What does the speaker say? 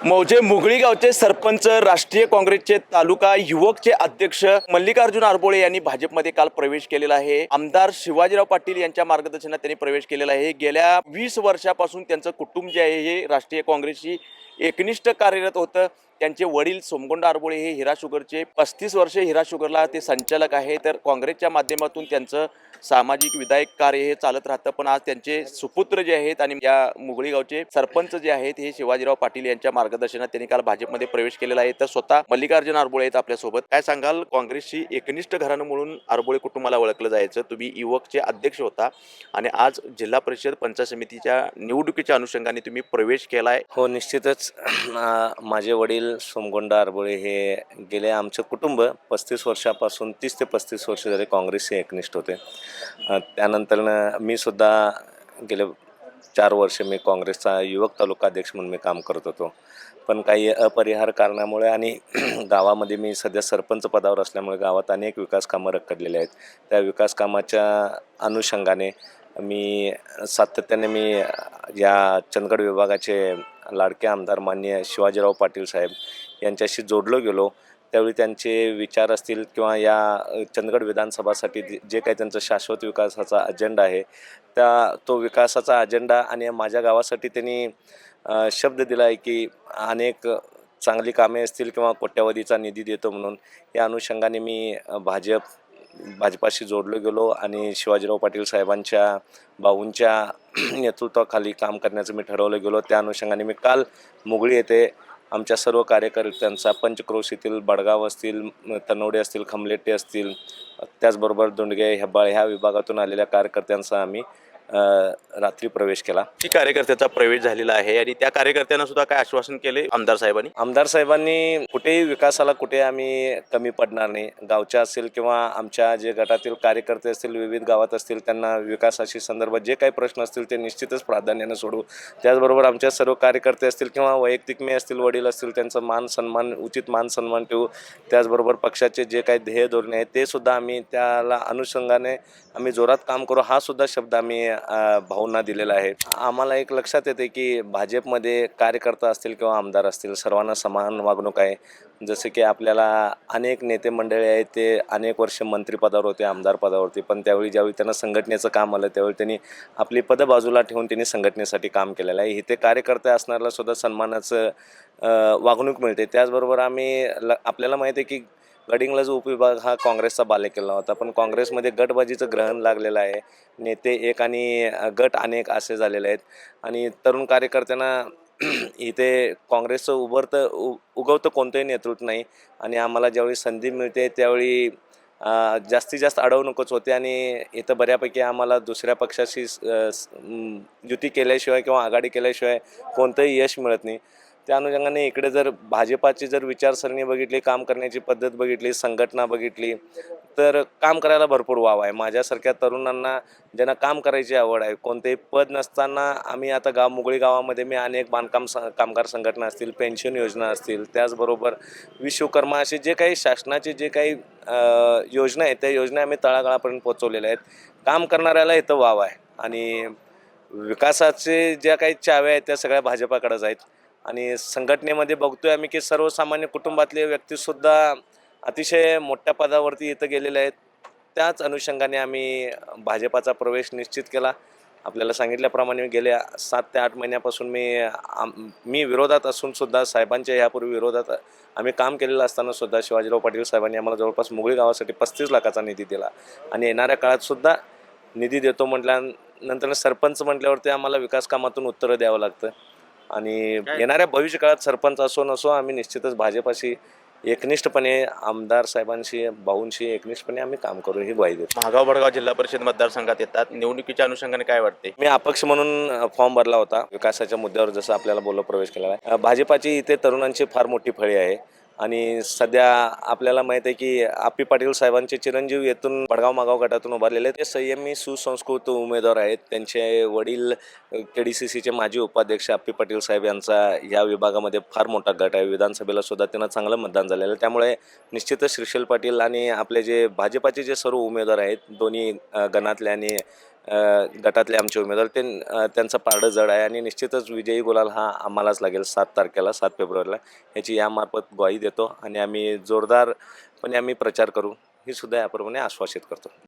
मौजे मुगळी गावचे सरपंच, राष्ट्रीय काँग्रेसचे तालुका युवकचे अध्यक्ष मल्लिकार्जुन आरबोळे यांनी भाजपमध्ये काल प्रवेश केलेला आहे. आमदार शिवाजीराव पाटील यांच्या मार्गदर्शनात त्यांनी प्रवेश केलेला आहे. गेल्या 20 वर्षापासून त्यांचं कुटुंब जे आहे हे राष्ट्रीय काँग्रेसशी एकनिष्ठ कार्यरत होतं. त्यांचे वडील सोमगोंड आरबोळे हे हिरा शुगरचे 35 वर्षे हिरा शुगरला ते संचालक आहे. तर काँग्रेसच्या माध्यमातून त्यांचं सामाजिक विधायक कार्य हे चालत राहतं. पण आज त्यांचे सुपुत्र जे आहेत आणि या मुगळी गावचे सरपंच जे आहेत हे शिवाजीराव पाटील यांच्या मार्गदर्शनात त्यांनी काल भाजपमध्ये प्रवेश केलेला आहे. तर स्वतः मल्लिकार्जुन आरबोळे आहेत आपल्यासोबत. काय सांगाल, काँग्रेसशी एकनिष्ठ घराणं म्हणून आरबोळे कुटुंबाला ओळखलं जायचं. तुम्ही युवकचे अध्यक्ष होता आणि आज जिल्हा परिषद पंचायत समितीच्या निवडणुकीच्या अनुषंगाने तुम्ही प्रवेश केलाय. हो, निश्चितच. माझे वडील सोमगोंड आरबोळे हे गेले आमचं कुटुंब 35 वर्षापासून 30 ते 35 वर्ष झाले काँग्रेसशी एकनिष्ठ होते. त्यानंतरनं मी सुद्धा गेले 4 वर्ष मी काँग्रेसचा युवक तालुका अध्यक्ष म्हणून मी काम करत होतो. पण काही अपरिहार्य कारणामुळे आणि गावामध्ये मी सध्या सरपंच पदावर असल्यामुळे गावात अनेक विकास कामं रखडलेली आहेत. त्या विकास कामाच्या अनुषंगाने मी सातत्याने या चंदगड विभागाचे लाडके आमदार माननीय शिवाजीराव पाटील साहेब यांच्याशी जोडलो गेलो. त्यावेळी त्यांचे विचार असतील किंवा या चंदगड विधानसभासाठी जे काही त्यांचं शाश्वत विकासाचा अजेंडा आहे तो विकासाचा अजेंडा आणि माझ्या गावासाठी त्यांनी शब्द दिला आहे की अनेक चांगली कामे असतील किंवा कोट्यावधीचा निधी देतो म्हणून. या अनुषंगाने मी भाजपाशी जोडलो गेलो आणि शिवाजीराव पाटील साहेबांच्या भाऊंच्या नेतृत्वाखाली काम करण्याचं मी ठरवलं गेलो. त्या अनुषंगाने मी काल मुगळी येथे आमच्या सर्व कार्यकर्त्यांचा पंचक्रोश येथील बडगाव असतील, तनवडे असतील, खमलेटे असतील, त्याचबरोबर दोंडगे हेब्बाळ ह्या विभागातून आलेल्या कार्यकर्त्यांचा आम्ही रात्री प्रवेश केला. कार्यकर्त्याचा प्रवेश झालेला आहे आणि त्या कार्यकर्त्यांना सुद्धा काय आश्वासन केले आमदार साहेबांनी कुठेही विकासाला कुठे आम्ही कमी पडणार नाही. गावच्या असेल किंवा आमच्या जे गटातील कार्यकर्ते असतील, विविध गावात असतील, त्यांना विकासाशी संदर्भात जे काही प्रश्न असतील ते निश्चितच प्राधान्याने सोडवू. त्याचबरोबर आमच्या सर्व कार्यकर्ते असतील किंवा वैयक्तिक मी असतील, वडील असतील, त्यांचं उचित मान सन्मान ठेवू. त्याचबरोबर पक्षाचे जे काही ध्येय धोरणे आहेत ते सुद्धा आम्ही त्याला अनुषंगाने आम्ही जोरात काम करू, हा सुद्धा शब्द आम्ही भाऊंना दिलेला आहे. आम्हाला एक लक्षात येते की भाजपमध्ये कार्यकर्ता असतील किंवा आमदार असतील, सर्वांना समान वागणूक आहे. जसे की आपल्याला अनेक नेते मंडळी आहेत, ते अनेक वर्ष मंत्रिपदावर होते, आमदार पदावरती, पण ज्यावेळी त्यांना संघटनेचं काम आलं त्यावेळी त्यांनी आपली पदं बाजूला ठेवून त्यांनी संघटनेसाठी काम केलेलं आहे. इथे कार्यकर्ते असणाऱ्याला सुद्धा सन्मानाचं वागणूक मिळते. त्याचबरोबर आपल्याला माहिती आहे की गडिंग्लज उपविभाग हा काँग्रेसचा बालेकिल्ला होता, पण काँग्रेसमध्ये गटबाजीचं ग्रहण लागलेलं आहे. नेते एक आणि गट अनेक असे झालेले आहेत आणि तरुण कार्यकर्त्यांना इथे काँग्रेसचं उगवतं कोणतंही नेतृत्व नाही आणि आम्हाला ज्यावेळी संधी मिळते त्यावेळी जास्तीत जास्त अडवणूकच होते आणि इथं बऱ्यापैकी आम्हाला दुसऱ्या पक्षाशी युती केल्याशिवाय किंवा आघाडी केल्याशिवाय कोणतंही यश मिळत नाही. त्या अनुषंगाने इकडे जर भाजपाची विचारसरणी बघितली, काम करण्याची पद्धत बघितली, संघटना बघितली, तर काम करायला भरपूर वाव आहे. माझ्यासारख्या तरुणांना ज्यांना काम करायची आवड आहे, कोणतेही पद नसताना आम्ही आता मुगळी गावामध्ये मी अनेक कामगार संघटना असतील, पेन्शन योजना असतील, त्याचबरोबर विश्वकर्मा असे जे काही शासनाचे जे काही योजना आहेत त्या योजना आम्ही तळागाळापर्यंत पोहोचवलेल्या आहेत. काम करणाऱ्याला इथं वाव आहे आणि विकासाचे ज्या काही चाव्या आहेत त्या सगळ्या भाजपाकडेच आहेत. आणि संघटनेमध्ये बघतोय आम्ही की सर्वसामान्य कुटुंबातले व्यक्तीसुद्धा अतिशय मोठ्या पदावरती इथं गेलेले आहेत. त्याच अनुषंगाने आम्ही भाजपाचा प्रवेश निश्चित केला. आपल्याला सांगितल्याप्रमाणे गेल्या 7 ते 8 महिन्यापासून मी विरोधात असूनसुद्धा, साहेबांच्या यापूर्वी विरोधात आम्ही काम केलेलं असतानासुद्धा शिवाजीराव पाटील साहेबांनी आम्हाला जवळपास मुगळी गावासाठी 35 लाखाचा निधी दिला आणि येणाऱ्या काळातसुद्धा निधी देतो म्हटल्यानंतर सरपंच म्हटल्यावरती आम्हाला विकास कामातून उत्तरं द्यावं लागतं आणि येणाऱ्या भविष्य काळात सरपंच असो नसो आम्ही निश्चितच भाजपाशी एकनिष्ठपणे, आमदार साहेबांशी, भाऊंशी एकनिष्ठपणे आम्ही काम करू ही ग्वाही देतो. महागाव बडगाव जिल्हा परिषद मतदारसंघात येतात. निवडणुकीच्या अनुषंगाने काय वाटते? मी अपक्ष म्हणून फॉर्म भरला होता. विकासाच्या मुद्द्यावर जसं आपल्याला प्रवेश केलेला आहे. भाजपाची इथे तरुणांची फार मोठी फळी आहे आणि सध्या आपल्याला माहीत आहे की आप्पी पाटील साहेबांचे चिरंजीव येथून बडगाव मागाव गटातून उभारलेले ते संयमी सुसंस्कृत उमेदवार आहेत. त्यांचे वडील KDCCचे माजी उपाध्यक्ष आप्पी पाटील साहेब यांचा ह्या विभागामध्ये फार मोठा गट आहे. विधानसभेला सुद्धा त्यांना चांगलं मतदान झालेलं आहे. त्यामुळे निश्चितच श्रीशैल पाटील आणि आपले जे भाजपाचे जे सर्व उमेदवार आहेत दोन्ही गणातले आणि गटातले आमचे उमेदवार त्यांचं पारडं जड आहे आणि निश्चितच विजयी गुलाल हा आम्हालाच लागेल 7 तारखेला 7 फेब्रुवारीला याची यामार्फत ग्वाही देतो आणि आम्ही जोरदारपणे प्रचार करू ही सुद्धा याप्रमाणे आश्वासित करतो.